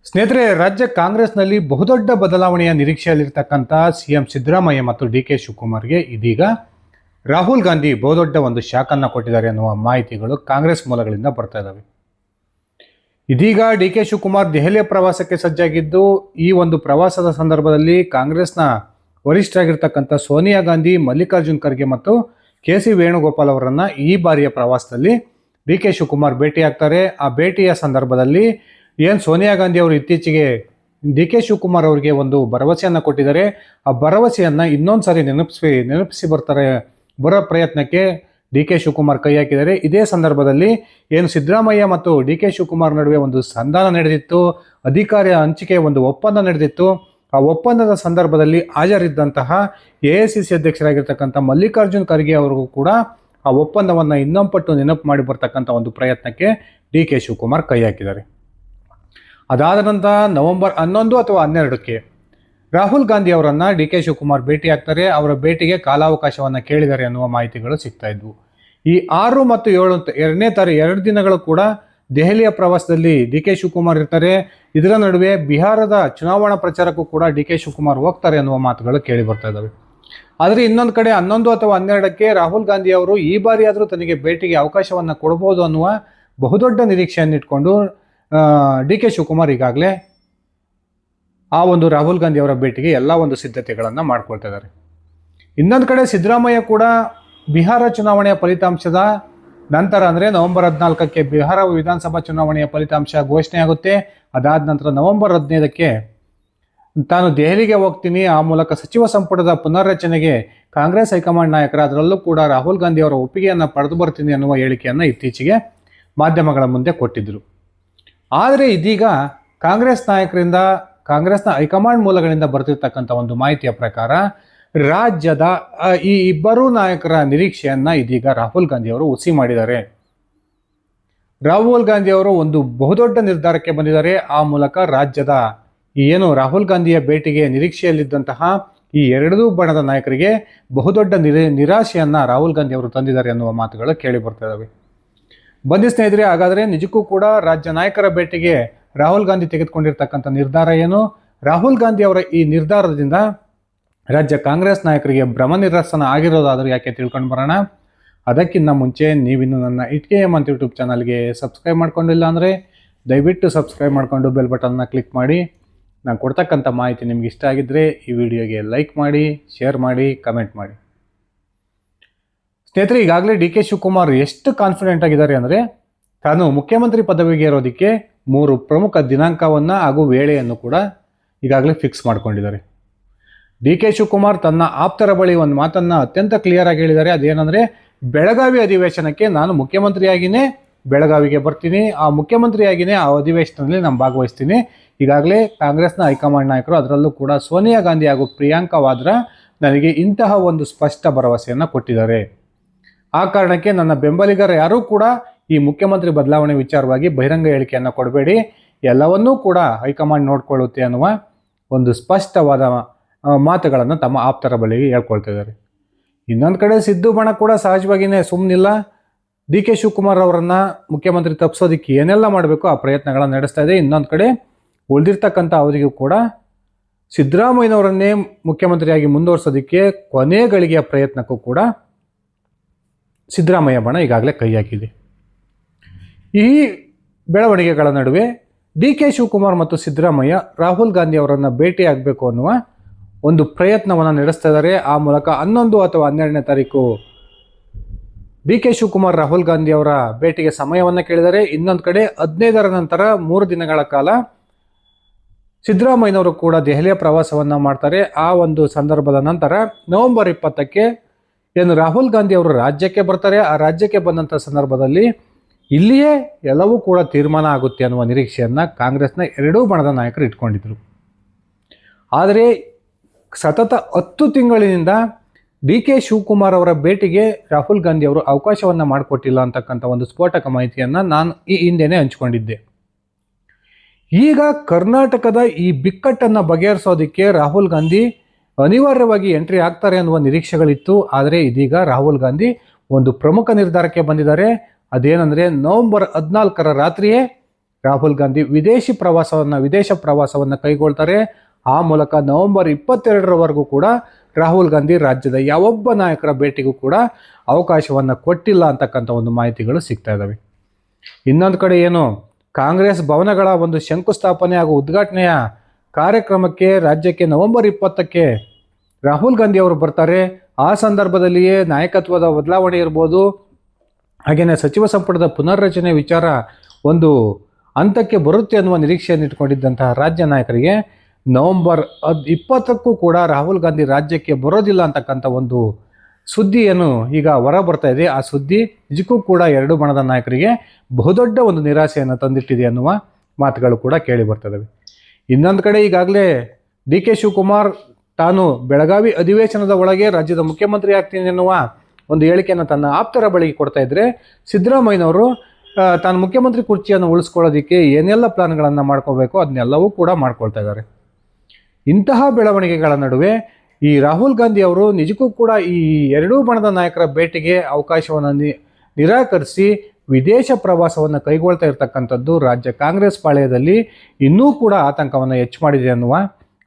ಸ್ನೇಹಿತರೆ, ರಾಜ್ಯ ಕಾಂಗ್ರೆಸ್ನಲ್ಲಿ ಬಹುದೊಡ್ಡ ಬದಲಾವಣೆಯ ನಿರೀಕ್ಷೆಯಲ್ಲಿರ್ತಕ್ಕಂಥ ಸಿಎಂ ಸಿದ್ದರಾಮಯ್ಯ ಮತ್ತು ಡಿ ಕೆ ಶಿವಕುಮಾರ್ಗೆ ಇದೀಗ ರಾಹುಲ್ ಗಾಂಧಿ ಬಹುದೊಡ್ಡ ಒಂದು ಶಾಕನ್ನು ಕೊಟ್ಟಿದ್ದಾರೆ ಅನ್ನುವ ಮಾಹಿತಿಗಳು ಕಾಂಗ್ರೆಸ್ ಮೂಲಗಳಿಂದ ಬರ್ತಾ ಇದ್ದಾವೆ. ಇದೀಗ ಡಿ ಕೆ ಶಿವಕುಮಾರ್ ದೆಹಲಿಯ ಪ್ರವಾಸಕ್ಕೆ ಸಜ್ಜಾಗಿದ್ದು, ಈ ಒಂದು ಪ್ರವಾಸದ ಸಂದರ್ಭದಲ್ಲಿ ಕಾಂಗ್ರೆಸ್ನ ವರಿಷ್ಠರಾಗಿರ್ತಕ್ಕಂಥ ಸೋನಿಯಾ ಗಾಂಧಿ, ಮಲ್ಲಿಕಾರ್ಜುನ್ ಖರ್ಗೆ ಮತ್ತು ಕೆ ಸಿ ವೇಣುಗೋಪಾಲ್ ಅವರನ್ನು ಈ ಬಾರಿಯ ಪ್ರವಾಸದಲ್ಲಿ ಡಿ ಕೆ ಶಿವಕುಮಾರ್ ಭೇಟಿಯಾಗ್ತಾರೆ. ಆ ಭೇಟಿಯ ಸಂದರ್ಭದಲ್ಲಿ ಏನು ಸೋನಿಯಾ ಗಾಂಧಿ ಅವರು ಇತ್ತೀಚೆಗೆ ಡಿ ಕೆ ಶಿವಕುಮಾರ್ ಅವರಿಗೆ ಒಂದು ಭರವಸೆಯನ್ನು ಕೊಟ್ಟಿದ್ದಾರೆ. ಆ ಭರವಸೆಯನ್ನು ಇನ್ನೊಂದು ಸಾರಿ ನೆನಪಿಸಿ ಬರೋ ಪ್ರಯತ್ನಕ್ಕೆ ಡಿ ಕೆ ಶಿವಕುಮಾರ್ ಕೈ ಹಾಕಿದ್ದಾರೆ. ಇದೇ ಸಂದರ್ಭದಲ್ಲಿ ಏನು ಸಿದ್ದರಾಮಯ್ಯ ಮತ್ತು ಡಿ ಕೆ ಶಿವಕುಮಾರ್ ನಡುವೆ ಒಂದು ಸಂಧಾನ ನಡೆದಿತ್ತು, ಅಧಿಕಾರ ಹಂಚಿಕೆ ಒಂದು ಒಪ್ಪಂದ ನಡೆದಿತ್ತು. ಆ ಒಪ್ಪಂದದ ಸಂದರ್ಭದಲ್ಲಿ ಹಾಜರಿದ್ದಂತಹ AICC ಅಧ್ಯಕ್ಷರಾಗಿರ್ತಕ್ಕಂಥ ಮಲ್ಲಿಕಾರ್ಜುನ್ ಖರ್ಗೆ ಅವರಿಗೂ ಕೂಡ ಆ ಒಪ್ಪಂದವನ್ನು ಇನ್ನೊಂಪಟ್ಟು ನೆನಪು ಮಾಡಿ ಬರ್ತಕ್ಕಂಥ ಒಂದು ಪ್ರಯತ್ನಕ್ಕೆ ಡಿ ಕೆ ಶಿವಕುಮಾರ್ ಕೈ ಹಾಕಿದ್ದಾರೆ. ಅದಾದ ನಂತರ ನವೆಂಬರ್ 11 ಅಥವಾ 12ಕ್ಕೆ ರಾಹುಲ್ ಗಾಂಧಿ ಅವರನ್ನು ಡಿ ಕೆ ಶಿವಕುಮಾರ್ ಭೇಟಿ ಆಗ್ತಾರೆ. ಅವರ ಭೇಟಿಗೆ ಕಾಲಾವಕಾಶವನ್ನು ಕೇಳಿದ್ದಾರೆ ಅನ್ನುವ ಮಾಹಿತಿಗಳು ಸಿಗ್ತಾ ಇದ್ವು. ಈ 6 ಮತ್ತು 7 2 ದಿನಗಳು ಕೂಡ ದೆಹಲಿಯ ಪ್ರವಾಸದಲ್ಲಿ ಡಿ ಕೆ ಶಿವಕುಮಾರ್ ಇರ್ತಾರೆ. ಇದರ ನಡುವೆ ಬಿಹಾರದ ಚುನಾವಣಾ ಪ್ರಚಾರಕ್ಕೂ ಕೂಡ ಡಿ ಕೆ ಶಿವಕುಮಾರ್ ಹೋಗ್ತಾರೆ ಅನ್ನುವ ಮಾತುಗಳು ಕೇಳಿ ಬರ್ತಾ ಇದ್ದಾವೆ. ಆದರೆ ಇನ್ನೊಂದು ಕಡೆ 11 ಅಥವಾ 12ಕ್ಕೆ ರಾಹುಲ್ ಗಾಂಧಿ ಅವರು ಈ ಬಾರಿಯಾದರೂ ತನಗೆ ಭೇಟಿಗೆ ಅವಕಾಶವನ್ನು ಕೊಡ್ಬೋದು ಅನ್ನುವ ಬಹುದೊಡ್ಡ ನಿರೀಕ್ಷೆಯನ್ನು ಇಟ್ಕೊಂಡು ಡಿ ಕೆ ಶಿವಕುಮಾರ್ ಈಗಾಗಲೇ ಆ ಒಂದು ರಾಹುಲ್ ಗಾಂಧಿ ಅವರ ಭೇಟಿಗೆ ಎಲ್ಲ ಒಂದು ಸಿದ್ಧತೆಗಳನ್ನು ಮಾಡ್ಕೊಳ್ತಾ ಇದ್ದಾರೆ. ಇನ್ನೊಂದು ಕಡೆ ಸಿದ್ದರಾಮಯ್ಯ ಕೂಡ ಬಿಹಾರ ಚುನಾವಣೆಯ ಫಲಿತಾಂಶದ ನಂತರ ಅಂದರೆ ನವೆಂಬರ್ 14ಕ್ಕೆ ಬಿಹಾರ ವಿಧಾನಸಭಾ ಚುನಾವಣೆಯ ಫಲಿತಾಂಶ ಘೋಷಣೆ ಆಗುತ್ತೆ. ಅದಾದ ನಂತರ ನವೆಂಬರ್ 15ಕ್ಕೆ ತಾನು ದೆಹಲಿಗೆ ಹೋಗ್ತೀನಿ, ಆ ಮೂಲಕ ಸಚಿವ ಸಂಪುಟದ ಪುನರ್ರಚನೆಗೆ ಕಾಂಗ್ರೆಸ್ ಹೈಕಮಾಂಡ್ ನಾಯಕರ ಅದರಲ್ಲೂ ಕೂಡ ರಾಹುಲ್ ಗಾಂಧಿ ಅವರ ಒಪ್ಪಿಗೆಯನ್ನು ಪಡೆದು ಬರ್ತೀನಿ ಅನ್ನುವ ಹೇಳಿಕೆಯನ್ನು ಇತ್ತೀಚೆಗೆ ಮಾಧ್ಯಮಗಳ ಮುಂದೆ ಕೊಟ್ಟಿದ್ದರು. ಆದರೆ ಇದೀಗ ಕಾಂಗ್ರೆಸ್ ನಾಯಕರಿಂದ, ಕಾಂಗ್ರೆಸ್ನ ಹೈಕಮಾಂಡ್ ಮೂಲಗಳಿಂದ ಬರ್ತಿರ್ತಕ್ಕಂಥ ಒಂದು ಮಾಹಿತಿಯ ಪ್ರಕಾರ ರಾಜ್ಯದ ಈ ಇಬ್ಬರೂ ನಾಯಕರ ನಿರೀಕ್ಷೆಯನ್ನು ಇದೀಗ ರಾಹುಲ್ ಗಾಂಧಿ ಅವರು ಹುಸಿ ಮಾಡಿದ್ದಾರೆ. ರಾಹುಲ್ ಗಾಂಧಿ ಅವರು ಒಂದು ಬಹುದೊಡ್ಡ ನಿರ್ಧಾರಕ್ಕೆ ಬಂದಿದ್ದಾರೆ. ಆ ಮೂಲಕ ರಾಜ್ಯದ ಏನು ರಾಹುಲ್ ಗಾಂಧಿಯ ಭೇಟಿಗೆ ನಿರೀಕ್ಷೆಯಲ್ಲಿದ್ದಂತಹ ಈ ಎರಡೂ ಬಣದ ನಾಯಕರಿಗೆ ಬಹುದೊಡ್ಡ ನಿರಾಶೆಯನ್ನು ರಾಹುಲ್ ಗಾಂಧಿ ಅವರು ತಂದಿದ್ದಾರೆ ಅನ್ನುವ ಮಾತುಗಳು ಕೇಳಿ ಬರ್ತಾ ಇದ್ದಾವೆ. ಬನ್ನಿ ಸ್ನೇಹಿತರೆ, ಹಾಗಾದರೆ ನಿಜಕ್ಕೂ ಕೂಡ ರಾಜ್ಯ ನಾಯಕರ ಭೇಟಿಗೆ ರಾಹುಲ್ ಗಾಂಧಿ ತೆಗೆದುಕೊಂಡಿರ್ತಕ್ಕಂಥ ನಿರ್ಧಾರ ಏನು? ರಾಹುಲ್ ಗಾಂಧಿ ಅವರ ಈ ನಿರ್ಧಾರದಿಂದ ರಾಜ್ಯ ಕಾಂಗ್ರೆಸ್ ನಾಯಕರಿಗೆ ಭ್ರಮ ನಿರಸನ ಆಗಿರೋದಾದರೂ ಯಾಕೆ ತಿಳ್ಕೊಂಡು ಬರೋಣ. ಅದಕ್ಕಿಂತ ಮುಂಚೆ ನೀವಿನ್ನು ನನ್ನ ITKM ಅಂತ ಯೂಟ್ಯೂಬ್ ಚಾನಲ್ಗೆ ಸಬ್ಸ್ಕ್ರೈಬ್ ಮಾಡ್ಕೊಂಡಿಲ್ಲ ಅಂದರೆ ದಯವಿಟ್ಟು ಸಬ್ಸ್ಕ್ರೈಬ್ ಮಾಡಿಕೊಂಡು ಬೆಲ್ ಬಟನ್ನ ಕ್ಲಿಕ್ ಮಾಡಿ. ನಾನು ಕೊಡ್ತಕ್ಕಂಥ ಮಾಹಿತಿ ನಿಮ್ಗೆ ಇಷ್ಟ ಆಗಿದ್ದರೆ ಈ ವಿಡಿಯೋಗೆ ಲೈಕ್ ಮಾಡಿ, ಶೇರ್ ಮಾಡಿ, ಕಮೆಂಟ್ ಮಾಡಿ. ಸ್ನೇಹಿತರೆ, ಈಗಾಗಲೇ ಡಿ ಕೆ ಶಿವಕುಮಾರ್ ಎಷ್ಟು ಕಾನ್ಫಿಡೆಂಟ್ ಆಗಿದ್ದಾರೆ ಅಂದರೆ ತಾನು ಮುಖ್ಯಮಂತ್ರಿ ಪದವಿಗೆ ಇರೋದಕ್ಕೆ 3 ಪ್ರಮುಖ ದಿನಾಂಕವನ್ನು ಹಾಗೂ ವೇಳೆಯನ್ನು ಕೂಡ ಈಗಾಗಲೇ ಫಿಕ್ಸ್ ಮಾಡ್ಕೊಂಡಿದ್ದಾರೆ. ಡಿ ಕೆ ಶಿವಕುಮಾರ್ ತನ್ನ ಆಪ್ತರ ಬಳಿ ಒಂದು ಮಾತನ್ನು ಅತ್ಯಂತ ಕ್ಲಿಯರ್ ಆಗಿ ಹೇಳಿದ್ದಾರೆ. ಅದೇನೆಂದರೆ, ಬೆಳಗಾವಿ ಅಧಿವೇಶನಕ್ಕೆ ನಾನು ಮುಖ್ಯಮಂತ್ರಿಯಾಗಿಯೇ ಬೆಳಗಾವಿಗೆ ಬರ್ತೀನಿ, ಆ ಮುಖ್ಯಮಂತ್ರಿಯಾಗಿಯೇ ಆ ಅಧಿವೇಶನದಲ್ಲಿ ನಾನು ಭಾಗವಹಿಸ್ತೀನಿ. ಈಗಾಗಲೇ ಕಾಂಗ್ರೆಸ್ನ ಹೈಕಮಾಂಡ್ ನಾಯಕರು, ಅದರಲ್ಲೂ ಕೂಡ ಸೋನಿಯಾ ಗಾಂಧಿ ಹಾಗೂ ಪ್ರಿಯಾಂಕಾ ವಾದ್ರಾ ನನಗೆ ಇಂತಹ ಒಂದು ಸ್ಪಷ್ಟ ಭರವಸೆಯನ್ನು ಕೊಟ್ಟಿದ್ದಾರೆ. ಆ ಕಾರಣಕ್ಕೆ ನನ್ನ ಬೆಂಬಲಿಗರು ಯಾರೂ ಕೂಡ ಈ ಮುಖ್ಯಮಂತ್ರಿ ಬದಲಾವಣೆ ವಿಚಾರವಾಗಿ ಬಹಿರಂಗ ಹೇಳಿಕೆಯನ್ನು ಕೊಡಬೇಡಿ, ಎಲ್ಲವನ್ನೂ ಕೂಡ ಹೈಕಮಾಂಡ್ ನೋಡ್ಕೊಳ್ಳುತ್ತೆ ಅನ್ನುವ ಒಂದು ಸ್ಪಷ್ಟವಾದ ಮಾತುಗಳನ್ನು ತಮ್ಮ ಆಪ್ತರ ಬಳಿಗೆ ಹೇಳ್ಕೊಳ್ತಾ ಇದ್ದಾರೆ. ಇನ್ನೊಂದು ಕಡೆ ಸಿದ್ದು ಬಣ ಕೂಡ ಸಹಜವಾಗಿಯೇ ಸುಮ್ಮನಿಲ್ಲ. ಡಿ ಕೆ ಶಿವಕುಮಾರ್ ಅವರನ್ನು ಮುಖ್ಯಮಂತ್ರಿ ತಪ್ಪಿಸೋದಕ್ಕೆ ಏನೆಲ್ಲ ಮಾಡಬೇಕು ಆ ಪ್ರಯತ್ನಗಳನ್ನು ನಡೆಸ್ತಾ ಇದೆ. ಇನ್ನೊಂದು ಕಡೆ ಉಳಿದಿರ್ತಕ್ಕಂಥ ಅವರಿಗೂ ಕೂಡ ಸಿದ್ದರಾಮಯ್ಯನವರನ್ನೇ ಮುಖ್ಯಮಂತ್ರಿಯಾಗಿ ಮುಂದುವರಿಸೋದಕ್ಕೆ ಕೊನೆ ಗಳಿಗೆಯ ಪ್ರಯತ್ನಕ್ಕೂ ಕೂಡ ಸಿದ್ದರಾಮಯ್ಯ ಬಣ ಈಗಾಗಲೇ ಕೈ ಹಾಕಿದೆ. ಈ ಬೆಳವಣಿಗೆಗಳ ನಡುವೆ ಡಿ ಕೆ ಶಿವಕುಮಾರ್ ಮತ್ತು ಸಿದ್ದರಾಮಯ್ಯ ರಾಹುಲ್ ಗಾಂಧಿ ಅವರನ್ನು ಭೇಟಿಯಾಗಬೇಕು ಅನ್ನುವ ಒಂದು ಪ್ರಯತ್ನವನ್ನು ನಡೆಸ್ತಾ ಇದ್ದಾರೆ. ಆ ಮೂಲಕ 11 ಅಥವಾ 12ನೇ ತಾರೀಕು ಡಿ ಕೆ ಶಿವಕುಮಾರ್ ರಾಹುಲ್ ಗಾಂಧಿ ಅವರ ಭೇಟಿಗೆ ಸಮಯವನ್ನು ಕೇಳಿದ್ದಾರೆ. ಇನ್ನೊಂದು ಕಡೆ 15ರ ನಂತರ 3 ದಿನಗಳ ಕಾಲ ಸಿದ್ದರಾಮಯ್ಯನವರು ಕೂಡ ದೆಹಲಿಯ ಪ್ರವಾಸವನ್ನು ಮಾಡ್ತಾರೆ. ಆ ಒಂದು ಸಂದರ್ಭದ ನಂತರ ನವೆಂಬರ್ 20ಕ್ಕೆ ಏನು ರಾಹುಲ್ ಗಾಂಧಿ ಅವರು ರಾಜ್ಯಕ್ಕೆ ಬರ್ತಾರೆ. ಆ ರಾಜ್ಯಕ್ಕೆ ಬಂದಂಥ ಸಂದರ್ಭದಲ್ಲಿ ಇಲ್ಲಿಯೇ ಎಲ್ಲವೂ ಕೂಡ ತೀರ್ಮಾನ ಆಗುತ್ತೆ ಅನ್ನುವ ನಿರೀಕ್ಷೆಯನ್ನು ಕಾಂಗ್ರೆಸ್ನ ಎರಡೂ ಬಣದ ನಾಯಕರು ಇಟ್ಕೊಂಡಿದ್ರು. ಆದರೆ ಸತತ 10 ತಿಂಗಳಿನಿಂದ ಡಿ ಕೆ ಶಿವಕುಮಾರ್ ಅವರ ಭೇಟಿಗೆ ರಾಹುಲ್ ಗಾಂಧಿ ಅವರು ಅವಕಾಶವನ್ನು ಮಾಡಿಕೊಟ್ಟಿಲ್ಲ ಅಂತಕ್ಕಂಥ ಒಂದು ಸ್ಫೋಟಕ ಮಾಹಿತಿಯನ್ನು ನಾನು ಈ ಹಿಂದೆನೇ ಹಂಚಿಕೊಂಡಿದ್ದೆ. ಈಗ ಕರ್ನಾಟಕದ ಈ ಬಿಕ್ಕಟ್ಟನ್ನು ಬಗೆಹರಿಸೋದಕ್ಕೆ ರಾಹುಲ್ ಗಾಂಧಿ ಅನಿವಾರ್ಯವಾಗಿ ಎಂಟ್ರಿ ಆಗ್ತಾರೆ ಅನ್ನುವ ನಿರೀಕ್ಷೆಗಳಿತ್ತು. ಆದರೆ ಇದೀಗ ರಾಹುಲ್ ಗಾಂಧಿ ಒಂದು ಪ್ರಮುಖ ನಿರ್ಧಾರಕ್ಕೆ ಬಂದಿದ್ದಾರೆ. ಅದೇನೆಂದರೆ, ನವೆಂಬರ್ 14ರ ರಾತ್ರಿಯೇ ರಾಹುಲ್ ಗಾಂಧಿ ವಿದೇಶ ಪ್ರವಾಸವನ್ನು ಕೈಗೊಳ್ತಾರೆ. ಆ ಮೂಲಕ ನವೆಂಬರ್ 22ರವರೆಗೂ ಕೂಡ ರಾಹುಲ್ ಗಾಂಧಿ ರಾಜ್ಯದ ಯಾವೊಬ್ಬ ನಾಯಕರ ಭೇಟಿಗೂ ಕೂಡ ಅವಕಾಶವನ್ನು ಕೊಟ್ಟಿಲ್ಲ ಅಂತಕ್ಕಂಥ ಒಂದು ಮಾಹಿತಿಗಳು ಸಿಗ್ತಾ ಇದ್ದಾವೆ. ಇನ್ನೊಂದು ಕಡೆ ಏನು ಕಾಂಗ್ರೆಸ್ ಭವನಗಳ ಒಂದು ಶಂಕುಸ್ಥಾಪನೆ ಹಾಗೂ ಉದ್ಘಾಟನೆಯ ಕಾರ್ಯಕ್ರಮಕ್ಕೆ ರಾಜ್ಯಕ್ಕೆ ನವೆಂಬರ್ 20ಕ್ಕೆ ರಾಹುಲ್ ಗಾಂಧಿ ಅವರು ಬರ್ತಾರೆ. ಆ ಸಂದರ್ಭದಲ್ಲಿಯೇ ನಾಯಕತ್ವದ ಬದಲಾವಣೆ ಇರ್ಬೋದು, ಹಾಗೆಯೇ ಸಚಿವ ಸಂಪುಟದ ಪುನರ್ರಚನೆ ವಿಚಾರ ಒಂದು ಹಂತಕ್ಕೆ ಬರುತ್ತೆ ಅನ್ನುವ ನಿರೀಕ್ಷೆಯನ್ನು ಇಟ್ಕೊಂಡಿದ್ದಂತಹ ರಾಜ್ಯ ನಾಯಕರಿಗೆ ನವೆಂಬರ್ 20ಕ್ಕೂ ಕೂಡ ರಾಹುಲ್ ಗಾಂಧಿ ರಾಜ್ಯಕ್ಕೆ ಬರೋದಿಲ್ಲ ಅಂತಕ್ಕಂಥ ಒಂದು ಸುದ್ದಿ ಏನು ಈಗ ಹೊರ ಬರ್ತಾ ಇದೆ. ಆ ಸುದ್ದಿ ನಿಜಕ್ಕೂ ಕೂಡ ಎರಡು ಬಣದ ನಾಯಕರಿಗೆ ಬಹುದೊಡ್ಡ ಒಂದು ನಿರಾಸೆಯನ್ನು ತಂದಿಟ್ಟಿದೆ ಅನ್ನುವ ಮಾತುಗಳು ಕೂಡ ಕೇಳಿ ಬರ್ತದವೆ. ಇನ್ನೊಂದು ಕಡೆ ಈಗಾಗಲೇ ಡಿ ಕೆ ಶಿವಕುಮಾರ್ ತಾನು ಬೆಳಗಾವಿ ಅಧಿವೇಶನದ ಒಳಗೆ ರಾಜ್ಯದ ಮುಖ್ಯಮಂತ್ರಿ ಆಗ್ತೀನಿ ಎನ್ನುವ ಒಂದು ಹೇಳಿಕೆಯನ್ನು ತನ್ನ ಆಪ್ತರ ಬಳಿಗೆ ಕೊಡ್ತಾ ಇದ್ದರೆ, ಸಿದ್ದರಾಮಯ್ಯನವರು ತಾನು ಮುಖ್ಯಮಂತ್ರಿ ಕುರ್ಚಿಯನ್ನು ಉಳಿಸ್ಕೊಳ್ಳೋದಕ್ಕೆ ಏನೆಲ್ಲ ಪ್ಲಾನ್ಗಳನ್ನು ಮಾಡ್ಕೋಬೇಕು ಅದನ್ನೆಲ್ಲವೂ ಕೂಡ ಮಾಡ್ಕೊಳ್ತಾ ಇದ್ದಾರೆ. ಇಂತಹ ಬೆಳವಣಿಗೆಗಳ ನಡುವೆ ಈ ರಾಹುಲ್ ಗಾಂಧಿ ಅವರು ನಿಜಕ್ಕೂ ಕೂಡ ಈ ಎರಡೂ ಬಣದ ನಾಯಕರ ಭೇಟಿಗೆ ಅವಕಾಶವನ್ನು ನಿರಾಕರಿಸಿ ವಿದೇಶ ಪ್ರವಾಸವನ್ನು ಕೈಗೊಳ್ತಾ ಇರತಕ್ಕಂಥದ್ದು ರಾಜ್ಯ ಕಾಂಗ್ರೆಸ್ ಪಾಳೆಯದಲ್ಲಿ ಇನ್ನೂ ಕೂಡ ಆತಂಕವನ್ನು ಹೆಚ್ಚು ಮಾಡಿದೆ ಅನ್ನುವ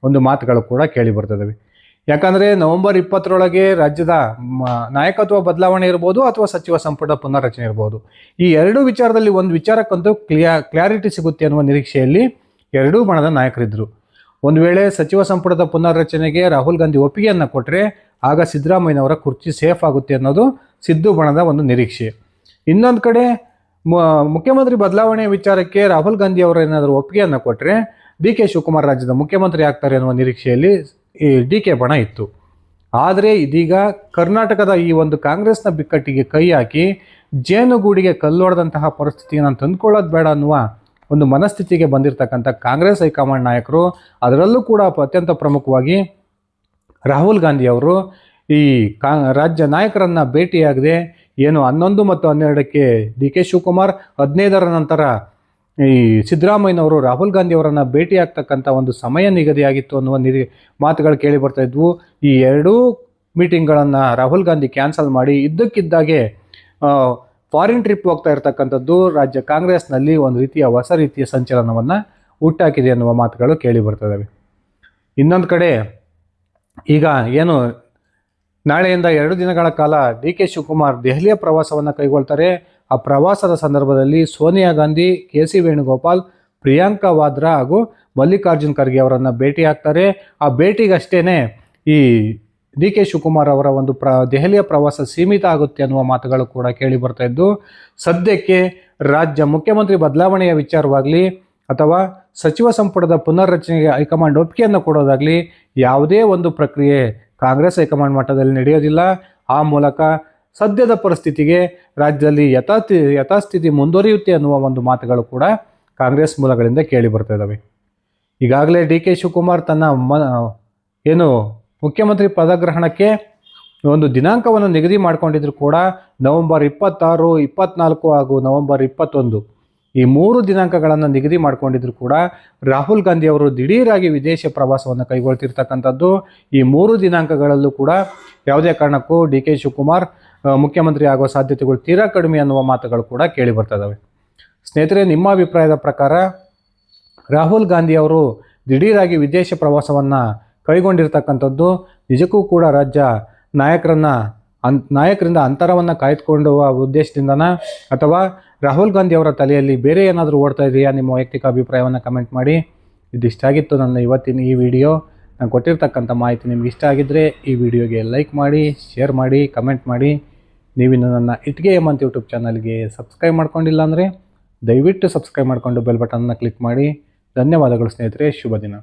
ಒಂದು ಮಾತುಗಳು ಕೂಡ ಕೇಳಿ ಬರ್ತದವೆ. ಯಾಕಂದರೆ ನವೆಂಬರ್ 20ರೊಳಗೆ ರಾಜ್ಯದ ನಾಯಕತ್ವ ಬದಲಾವಣೆ ಇರ್ಬೋದು ಅಥವಾ ಸಚಿವ ಸಂಪುಟ ಪುನರ್ರಚನೆ ಇರ್ಬೋದು. ಈ ಎರಡೂ ವಿಚಾರದಲ್ಲಿ ಒಂದು ವಿಚಾರಕ್ಕಂತೂ ಕ್ಲಾರಿಟಿ ಸಿಗುತ್ತೆ ಅನ್ನುವ ನಿರೀಕ್ಷೆಯಲ್ಲಿ ಎರಡೂ ಬಣದ ನಾಯಕರಿದ್ದರು. ಒಂದು ವೇಳೆ ಸಚಿವ ಸಂಪುಟದ ಪುನರ್ರಚನೆಗೆ ರಾಹುಲ್ ಗಾಂಧಿ ಒಪ್ಪಿಗೆಯನ್ನು ಕೊಟ್ಟರೆ ಆಗ ಸಿದ್ದರಾಮಯ್ಯನವರ ಕುರ್ಚಿ ಸೇಫ್ ಆಗುತ್ತೆ ಅನ್ನೋದು ಸಿದ್ದು ಬಣದ ಒಂದು ನಿರೀಕ್ಷೆ. ಇನ್ನೊಂದು ಕಡೆ ಮುಖ್ಯಮಂತ್ರಿ ಬದಲಾವಣೆ ವಿಚಾರಕ್ಕೆ ರಾಹುಲ್ ಗಾಂಧಿ ಅವರು ಏನಾದರೂ ಒಪ್ಪಿಗೆಯನ್ನು ಕೊಟ್ಟರೆ ಡಿ ಕೆ ಶಿವಕುಮಾರ್ ರಾಜ್ಯದ ಮುಖ್ಯಮಂತ್ರಿ ಆಗ್ತಾರೆ ಅನ್ನುವ ನಿರೀಕ್ಷೆಯಲ್ಲಿ ಈ ಡಿ ಕೆ ಬಣ ಇತ್ತು. ಆದರೆ ಇದೀಗ ಕರ್ನಾಟಕದ ಈ ಒಂದು ಕಾಂಗ್ರೆಸ್ನ ಬಿಕ್ಕಟ್ಟಿಗೆ ಕೈ ಹಾಕಿ ಜೇನುಗೂಡಿಗೆ ಕಲ್ಲೊಡೆದಂತಹ ಪರಿಸ್ಥಿತಿಯನ್ನು ತಂದುಕೊಳ್ಳೋದು ಬೇಡ ಅನ್ನುವ ಒಂದು ಮನಸ್ಥಿತಿಗೆ ಬಂದಿರತಕ್ಕಂಥ ಕಾಂಗ್ರೆಸ್ ಹೈಕಮಾಂಡ್ ನಾಯಕರು, ಅದರಲ್ಲೂ ಕೂಡ ಅತ್ಯಂತ ಪ್ರಮುಖವಾಗಿ ರಾಹುಲ್ ಗಾಂಧಿ ಅವರು ಈ ರಾಜ್ಯ ನಾಯಕರನ್ನು ಭೇಟಿಯಾಗದೆ ಏನು 11 ಮತ್ತು 12ಕ್ಕೆ ಡಿ ಕೆ ಶಿವಕುಮಾರ್, 15ರ ನಂತರ ಈ ಸಿದ್ದರಾಮಯ್ಯನವರು ರಾಹುಲ್ ಗಾಂಧಿ ಅವರನ್ನು ಭೇಟಿ ಆಗ್ತಕ್ಕಂಥ ಒಂದು ಸಮಯ ನಿಗದಿಯಾಗಿತ್ತು ಅನ್ನುವ ಮಾತುಗಳು ಕೇಳಿ ಬರ್ತಾ ಇದ್ವು. ಈ ಎರಡೂ ಮೀಟಿಂಗ್ಗಳನ್ನು ರಾಹುಲ್ ಗಾಂಧಿ ಕ್ಯಾನ್ಸಲ್ ಮಾಡಿ ಇದ್ದಕ್ಕಿದ್ದಾಗೆ ಫಾರಿನ್ ಟ್ರಿಪ್ ಹೋಗ್ತಾ ಇರ್ತಕ್ಕಂಥದ್ದು ರಾಜ್ಯ ಕಾಂಗ್ರೆಸ್ನಲ್ಲಿ ಒಂದು ರೀತಿಯ ಹೊಸ ರೀತಿಯ ಸಂಚಲನವನ್ನು ಹುಟ್ಟಾಕಿದೆ ಅನ್ನುವ ಮಾತುಗಳು ಕೇಳಿ ಬರ್ತದವೆ. ಇನ್ನೊಂದು ಕಡೆ ಈಗ ಏನು ನಾಳೆಯಿಂದ 2 ದಿನಗಳ ಕಾಲ ಡಿ ಕೆ ಶಿವಕುಮಾರ್ ದೆಹಲಿಯ ಪ್ರವಾಸವನ್ನು ಕೈಗೊಳ್ತಾರೆ. ಆ ಪ್ರವಾಸದ ಸಂದರ್ಭದಲ್ಲಿ ಸೋನಿಯಾ ಗಾಂಧಿ, ಕೆ ಸಿ ವೇಣುಗೋಪಾಲ್, ಪ್ರಿಯಾಂಕಾ ವಾದ್ರಾ ಹಾಗೂ ಮಲ್ಲಿಕಾರ್ಜುನ್ ಖರ್ಗೆ ಅವರನ್ನು ಭೇಟಿ ಆಗ್ತಾರೆ. ಆ ಭೇಟಿಗಷ್ಟೇ ಈ ಡಿ ಕೆ ಶಿವಕುಮಾರ್ ಅವರ ಒಂದು ದೆಹಲಿಯ ಪ್ರವಾಸ ಸೀಮಿತ ಆಗುತ್ತೆ ಅನ್ನುವ ಮಾತುಗಳು ಕೂಡ ಕೇಳಿ ಬರ್ತಾ ಇದ್ದು, ಸದ್ಯಕ್ಕೆ ರಾಜ್ಯ ಮುಖ್ಯಮಂತ್ರಿ ಬದಲಾವಣೆಯ ವಿಚಾರವಾಗಲಿ ಅಥವಾ ಸಚಿವ ಸಂಪುಟದ ಪುನರ್ರಚನೆಗೆ ಹೈಕಮಾಂಡ್ ಒಪ್ಪಿಗೆಯನ್ನು ಕೊಡೋದಾಗಲಿ ಯಾವುದೇ ಒಂದು ಪ್ರಕ್ರಿಯೆ ಕಾಂಗ್ರೆಸ್ ಹೈಕಮಾಂಡ್ ಮಟ್ಟದಲ್ಲಿ ನಡೆಯೋದಿಲ್ಲ. ಆ ಮೂಲಕ ಸದ್ಯದ ಪರಿಸ್ಥಿತಿಗೆ ರಾಜ್ಯದಲ್ಲಿ ಯಥಾಸ್ಥಿತಿ ಮುಂದುವರಿಯುತ್ತೆ ಅನ್ನುವ ಒಂದು ಮಾತುಗಳು ಕೂಡ ಕಾಂಗ್ರೆಸ್ ಮೂಲಗಳಿಂದ ಕೇಳಿ ಬರ್ತಾ ಇದ್ದಾವೆ. ಈಗಾಗಲೇ ಡಿ ಕೆ ಶಿವಕುಮಾರ್ ತನ್ನ ಏನು ಮುಖ್ಯಮಂತ್ರಿ ಪದಗ್ರಹಣಕ್ಕೆ ಒಂದು ದಿನಾಂಕವನ್ನು ನಿಗದಿ ಮಾಡಿಕೊಂಡಿದ್ರು ಕೂಡ ನವೆಂಬರ್ 26, 24 ಹಾಗೂ ನವೆಂಬರ್ 21 ಈ 3 ದಿನಾಂಕಗಳನ್ನು ನಿಗದಿ ಮಾಡಿಕೊಂಡಿದ್ರು ಕೂಡ ರಾಹುಲ್ ಗಾಂಧಿ ಅವರು ದಿಢೀರಾಗಿ ವಿದೇಶ ಪ್ರವಾಸವನ್ನು ಕೈಗೊಳ್ತಿರ್ತಕ್ಕಂಥದ್ದು. ಈ 3 ದಿನಾಂಕಗಳಲ್ಲೂ ಕೂಡ ಯಾವುದೇ ಕಾರಣಕ್ಕೂ ಡಿ ಕೆ ಶಿವಕುಮಾರ್ ಮುಖ್ಯಮಂತ್ರಿ ಆಗುವ ಸಾಧ್ಯತೆಗಳು ತೀರಾ ಕಡಿಮೆ ಅನ್ನುವ ಮಾತುಗಳು ಕೂಡ ಕೇಳಿ ಬರ್ತದವೆ. ಸ್ನೇಹಿತರೆ, ನಿಮ್ಮ ಅಭಿಪ್ರಾಯದ ಪ್ರಕಾರ ರಾಹುಲ್ ಗಾಂಧಿ ಅವರು ದಿಢೀರಾಗಿ ವಿದೇಶ ಪ್ರವಾಸವನ್ನು ಕೈಗೊಂಡಿರ್ತಕ್ಕಂಥದ್ದು ನಿಜಕ್ಕೂ ಕೂಡ ರಾಜ್ಯ ನಾಯಕರಿಂದ ಅಂತರವನ್ನು ಕಾಯ್ದುಕೊಳ್ಳುವ ಉದ್ದೇಶದಿಂದನ ಅಥವಾ ರಾಹುಲ್ ಗಾಂಧಿ ಅವರ ತಲೆಯಲ್ಲಿ ಬೇರೆ ಏನಾದರೂ ಓಡ್ತಾ ಇದೆಯಾ? ನಿಮ್ಮ ವೈಯಕ್ತಿಕ ಅಭಿಪ್ರಾಯವನ್ನು ಕಮೆಂಟ್ ಮಾಡಿ. ಇದಿಷ್ಟಾಗಿತ್ತು ನನ್ನ ಇವತ್ತಿನ ಈ ವಿಡಿಯೋ. ನಾನು ಕೊಟ್ಟಿರ್ತಕ್ಕಂಥ ಮಾಹಿತಿ ನಿಮ್ಗೆ ಇಷ್ಟ ಆಗಿದ್ದರೆ ಈ ವಿಡಿಯೋಗೆ ಲೈಕ್ ಮಾಡಿ, ಶೇರ್ ಮಾಡಿ, ಕಮೆಂಟ್ ಮಾಡಿ. ನೀವಿನ್ನು ನನ್ನ ಇಟ್ಗೆ ಹೇಮಂತ್ ಯೂಟ್ಯೂಬ್ ಚಾನಲ್ಗೆ ಸಬ್ಸ್ಕ್ರೈಬ್ ಮಾಡ್ಕೊಂಡಿಲ್ಲ ಅಂದರೆ ದಯವಿಟ್ಟು ಸಬ್ಸ್ಕ್ರೈಬ್ ಮಾಡಿಕೊಂಡು ಬೆಲ್ ಬಟನ್ನ ಕ್ಲಿಕ್ ಮಾಡಿ. ಧನ್ಯವಾದಗಳು ಸ್ನೇಹಿತರೆ, ಶುಭ ದಿನ.